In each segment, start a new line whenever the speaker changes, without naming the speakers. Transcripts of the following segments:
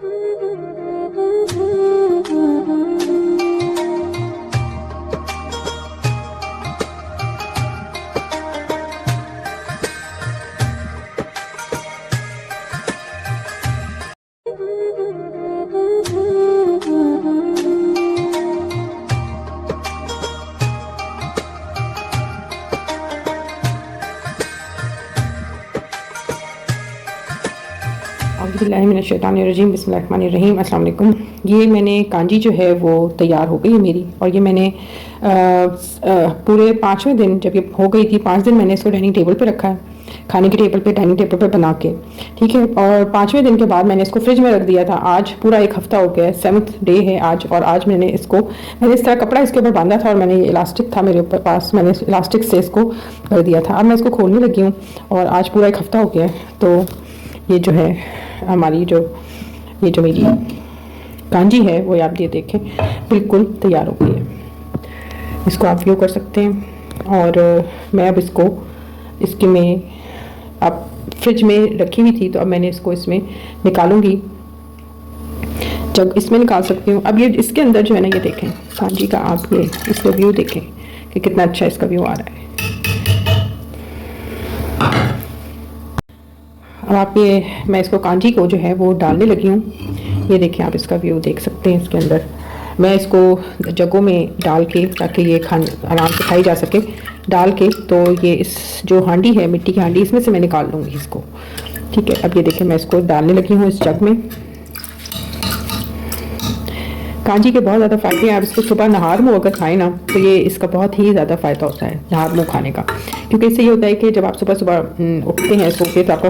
औज़ुबिल्लाहिमिनश्शैतानिर्रजीम बिस्मिल्लाहिर्रहमानिर्रहीम अस्सलाम वालेकुम। ये मैंने कांजी जो है वो तैयार हो गई है मेरी, और ये मैंने पूरे 5वें दिन जब ये हो गई थी, 5 दिन मैंने इसको डाइनिंग टेबल पे रखा है, खाने के टेबल पे, डाइनिंग टेबल पे बना के, ठीक है। और 5वें दिन के बाद मैंने इसको फ्रिज में रख दिया था। आज पूरा एक हफ्ता हो गया है, 7th डे है आज। और आज मैंने इस तरह कपड़ा इसके ऊपर बांधा था, और मैंने ये इलास्टिक था मेरे ऊपर पास, मैंने इलास्टिक से इसको कर दिया था। अब मैं इसको खोलने लगी हूँ, और आज पूरा एक हफ्ता हो गया है। तो ये जो है हमारी ये जो मेरी कांजी है वो आप ये देखें बिल्कुल तैयार हो गई है। इसको आप व्यू कर सकते हैं। और मैं अब इसकी में अब फ्रिज में रखी हुई थी, तो अब मैंने इसको इसमें निकालूंगी। जब इसमें निकाल सकती हूँ। अब ये इसके अंदर जो है ना, ये देखें कांजी का, आप ये इसका व्यू देखें कि कितना अच्छा इसका व्यू आ रहा है। अब आप मैं इसको कांजी को जो है वो डालने लगी हूँ। ये देखिए आप इसका व्यू देख सकते हैं। इसके अंदर मैं इसको जगों में डाल के, ताकि ये आराम से खाई जा सके, डाल के, तो ये इस जो हांडी है, मिट्टी की हांडी, इसमें से मैं निकाल लूँगी इसको, ठीक है। अब ये देखिए मैं इसको डालने लगी हूँ इस जग में। कांजी के बहुत ज़्यादा फ़ायदे हैं। आप इसको सुबह नहार मुँह अगर खाएं ना, तो ये इसका बहुत ही ज़्यादा फ़ायदा होता है नहार मुँह खाने का। क्योंकि इससे ये होता है कि जब आप सुबह सुबह उठते हैं सो के, तो आपका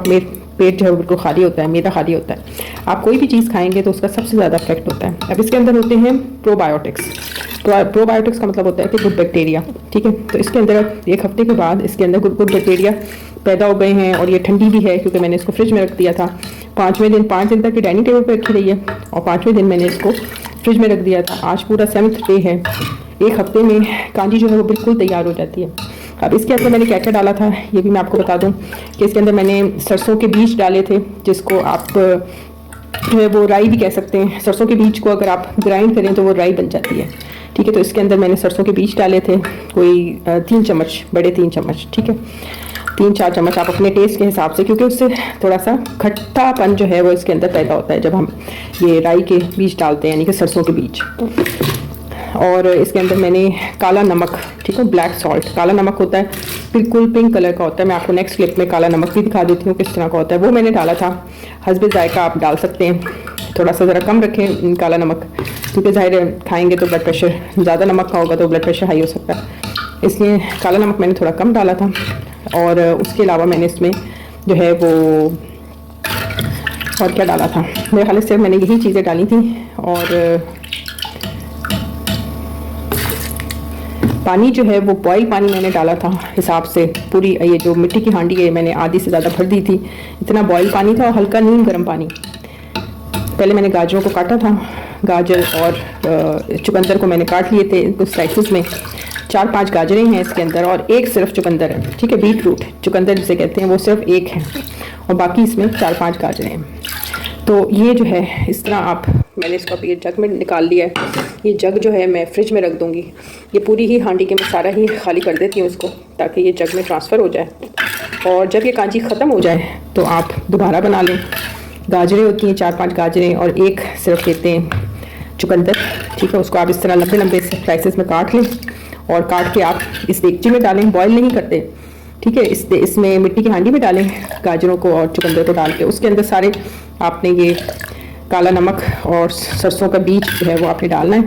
पेट जो है बिल्कुल खाली होता है, मैदा खाली होता है। आप कोई भी चीज़ खाएंगे तो उसका सबसे ज़्यादा इफेक्ट होता है। अब इसके अंदर होते हैं प्रोबायोटिक्स। प्रोबायोटिक्स का मतलब होता है कि गुड बैक्टीरिया, ठीक है। तो इसके अंदर एक हफ्ते के बाद इसके अंदर गुड बैक्टीरिया पैदा हो गए हैं। और ये ठंडी भी है, क्योंकि मैंने इसको फ्रिज में रख दिया था। 5 दिन तक ये डाइनिंग टेबल पर रखी रही है, और 5वें दिन मैंने इसको फ्रिज में रख दिया था। आज पूरा 7th डे है। एक हफ्ते में कांजी जो है वो बिल्कुल तैयार हो जाती है। अब इसके अंदर मैंने क्या क्या डाला था ये भी मैं आपको बता दूं कि इसके अंदर मैंने सरसों के बीज डाले थे, जिसको आप जो है वो राई भी कह सकते हैं। सरसों के बीज को अगर आप ग्राइंड करें तो वो राई बन जाती है, ठीक है। तो इसके अंदर मैंने सरसों के बीज डाले थे, कोई 3 चम्मच, बड़े 3 चम्मच, ठीक है। 3-4 चम्मच आप अपने टेस्ट के हिसाब से, क्योंकि उससे थोड़ा सा खट्टापन जो है वो इसके अंदर पैदा होता है जब हम ये राई के बीज डालते हैं, यानी कि सरसों के बीज। और इसके अंदर मैंने काला नमक, ठीक है, ब्लैक सॉल्ट, काला नमक होता है, बिल्कुल पिंक कलर का होता है। मैं आपको नेक्स्ट क्लिप में काला नमक भी दिखा देती हूँ किस तरह का होता है। वो मैंने डाला था। हस्बे जायका आप डाल सकते हैं, थोड़ा सा ज़रा कम रखें काला नमक, क्योंकि ज़ाहिर खाएंगे तो ब्लड प्रेशर, ज़्यादा नमक का होगा तो ब्लड प्रेशर हाई हो सकता है, इसलिए काला नमक मैंने थोड़ा कम डाला था। और उसके अलावा मैंने इसमें जो है वो और क्या डाला था, मेरे ख्याल से मैंने यही चीज़ें डाली थी। और पानी जो है वो बॉयल पानी मैंने डाला था हिसाब से। पूरी ये जो मिट्टी की हांडी है मैंने आधी से ज़्यादा भर दी थी, इतना बॉयल पानी था, और हल्का नीम गर्म पानी। पहले मैंने गाजरों को काटा था, गाजर और चुकंदर को मैंने काट लिए थे कुछ स्लाइसेस में। 4-5 गाजरें हैं इसके अंदर, और एक सिर्फ चुकंदर है, ठीक है। बीट रूट चुकंदर जिसे कहते हैं वो सिर्फ एक है, और बाकी इसमें 4-5 गाजरें हैं। तो ये जो है इस तरह आप, मैंने इसको अभी जग में निकाल लिया है। ये जग जो है मैं फ्रिज में रख दूँगी। ये पूरी ही हांडी के मैं सारा ही खाली कर देती हूँ इसको, ताकि ये जग में ट्रांसफ़र हो जाए। और जब ये कांजी ख़त्म हो जाए तो आप दोबारा बना लें। गाजरें होती हैं 4-5 गाजरें, और एक सिर्फ लेते हैं चुकंदर, ठीक है। उसको आप इस तरह लंबे लंबे स्लाइसेस में काट लें, और काट के आप इस देगची में डालें, बॉयल नहीं करते, ठीक है। इसमें मिट्टी की हांडी में डालें गाजरों को और चुकंदर को डाल के। उसके अंदर सारे आपने ये काला नमक और सरसों का बीज जो है वो आपने डालना है,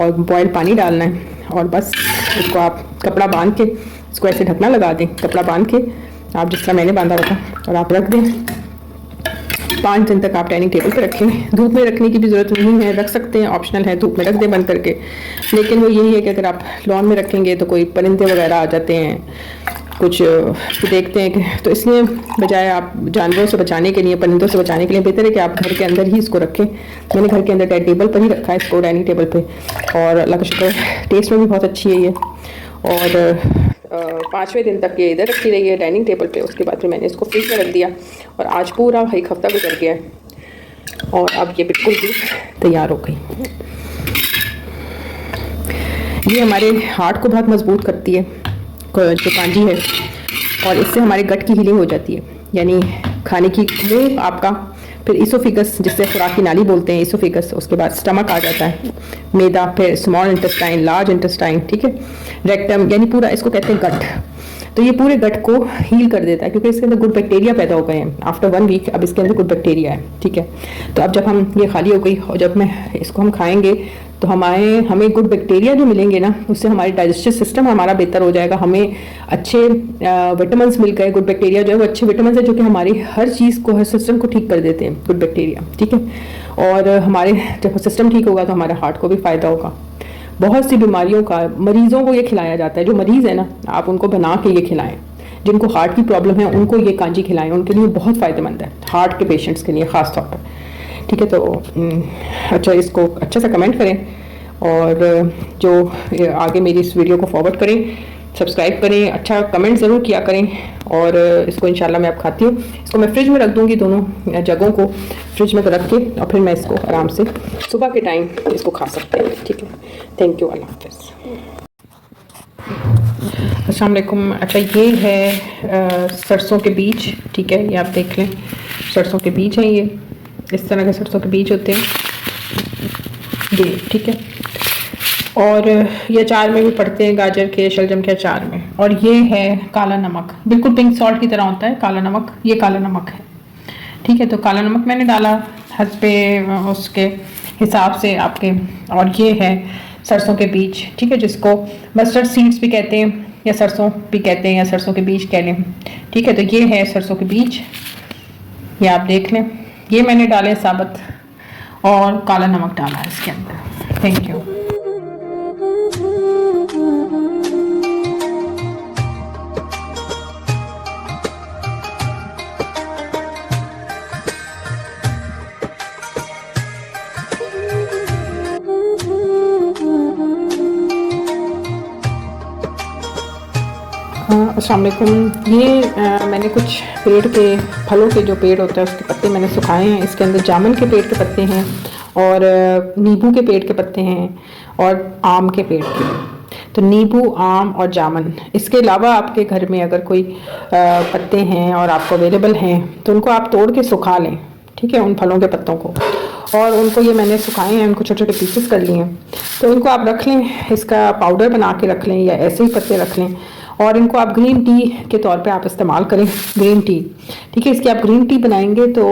और बॉयल पानी डालना है, और बस इसको आप कपड़ा बांध के इसको ऐसे ढकना लगा दें। कपड़ा बांध के आप जिस तरह मैंने बांधा हुआ था, और आप रख दें। 5 दिन तक आप डाइनिंग टेबल पे रखें। धूप में रखने की भी ज़रूरत नहीं है, रख सकते हैं, ऑप्शनल है, धूप में रख दें बंद करके। लेकिन वो यही है कि अगर आप लॉन में रखेंगे तो कोई परिंदे वगैरह आ जाते हैं, कुछ देखते हैं कि, तो इसलिए बजाय आप जानवरों से बचाने के लिए, परिंदों से बचाने के लिए बेहतर है कि आप घर के अंदर ही इसको रखें। मैंने घर के अंदर टेबल पर ही रखा है इसको, डाइनिंग टेबल पे, और अल्लाह का शुक्र टेस्ट में भी बहुत अच्छी है ये। और 5वें दिन तक ये इधर रखी रही है डाइनिंग टेबल पे। उसके बाद फिर मैंने इसको फ्रिज में रख दिया, और आज पूरा एक हफ्ता गुजर गया है। और अब ये बिल्कुल भी तैयार हो गई। ये हमारे हार्ट को बहुत मजबूत करती है जो कांजी है, और इससे हमारे गट की हीलिंग हो जाती है, यानी खाने की मुंह आपका, फिर इसोफिगस जिससे खुराक की नाली बोलते हैं, इसोफिगस, उसके बाद स्टमक आ जाता है, मैदा, फिर स्मॉल इंटेस्टाइन, लार्ज इंटेस्टाइन, ठीक है, रेक्टम, यानी पूरा इसको कहते हैं गट। तो ये पूरे गट को हील कर देता है क्योंकि इसके अंदर गुड बैक्टीरिया पैदा हो गए हैं आफ्टर 1 वीक। अब इसके अंदर गुड बैक्टीरिया है, ठीक है। तो अब जब हम ये खाली हो गई और जब इसको हम खाएंगे तो हमें गुड बैक्टीरिया जो मिलेंगे ना, उससे हमारी डाइजेस्टिव सिस्टम हमारा बेहतर हो जाएगा। हमें अच्छे विटामिन मिल गए। गुड बैक्टीरिया जो है वो अच्छे विटामिन है जो कि हमारी हर चीज़ को, हर सिस्टम को ठीक कर देते हैं, गुड बैक्टीरिया, ठीक है। और हमारे जब सिस्टम ठीक होगा तो हमारे हार्ट को भी फ़ायदा होगा। बहुत सी बीमारियों का मरीज़ों को ये खिलाया जाता है, जो मरीज़ है ना, आप उनको बना के ये खिलाएं। जिनको हार्ट की प्रॉब्लम है उनको ये कांजी खिलाएं, उनके लिए बहुत फ़ायदेमंद है, हार्ट के पेशेंट्स के लिए ख़ास तौर पर, ठीक है। तो अच्छा, इसको अच्छे से कमेंट करें और जो आगे मेरी इस वीडियो को फॉरवर्ड करें, सब्सक्राइब करें, अच्छा कमेंट ज़रूर किया करें। और इसको इंशाल्लाह मैं अब खाती हूँ। इसको मैं फ्रिज में रख दूँगी, दोनों जगहों को फ्रिज में रख के, और फिर मैं इसको आराम से सुबह के टाइम इसको खा सकते हैं, ठीक है। थैंक यू, अल्लाह हाफ़िज़। अस्सलाम वालेकुम। अच्छा, ये है सरसों के बीज, ठीक है, ये आप देख लें, सरसों के बीज हैं, ये इस तरह के सरसों के बीज होते हैं ये, ठीक है। और ये अचार में भी पड़ते हैं, गाजर के, शलजम के अचार में। और ये है काला नमक, बिल्कुल पिंक सॉल्ट की तरह होता है काला नमक, ये काला नमक है, ठीक है। तो काला नमक मैंने डाला हस्बे उसके हिसाब से आपके। और ये है सरसों के बीज, ठीक है, जिसको मस्टर्ड सीड्स भी कहते हैं, या सरसों भी कहते हैं, या सरसों के बीज कह लें, ठीक है। तो ये है सरसों के बीज, ये आप देख लें, ये मैंने डाले साबुत, और काला नमक डाला है इसके अंदर। Thank you. अस्सलाम वालेकुम। ये मैंने कुछ पेड़ के, फलों के जो पेड़ होता है उसके पत्ते मैंने सुखाए हैं। इसके अंदर जामुन के पेड़ के पत्ते हैं, और नींबू के पेड़ के पत्ते हैं, और आम के पेड़ के। तो नींबू, आम और जामुन, इसके अलावा आपके घर में अगर कोई पत्ते हैं और आपको अवेलेबल हैं तो उनको आप तोड़ के सुखा लें, ठीक है, उन फलों के पत्तों को। और उनको ये मैंने सुखाए हैं, उनको छोटे छोटे पीसेस कर लिए हैं। तो इनको आप रख लें, इसका पाउडर बना के रख लें, या ऐसे ही पत्ते रख लें। और इनको आप ग्रीन टी के तौर पे आप इस्तेमाल करें, ग्रीन टी, ठीक है। इसकी आप ग्रीन टी बनाएंगे तो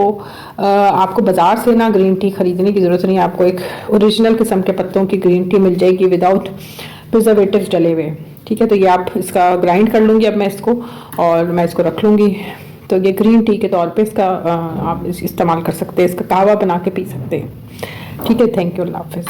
आपको बाज़ार से ना ग्रीन टी ख़रीदने की ज़रूरत नहीं है, आपको एक ओरिजिनल किस्म के पत्तों की ग्रीन टी मिल जाएगी विदाउट प्रिजर्वेटिव्स डले हुए, ठीक है। तो ये आप इसका ग्राइंड कर लूँगी अब मैं इसको, और मैं इसको रख लूँगी। तो ये ग्रीन टी के तौर पे इसका आप इस्तेमाल कर सकते हैं, इसका कहवा बना के पी सकते हैं, ठीक है। थैंक यू, अल्लाह हाफ़िज़।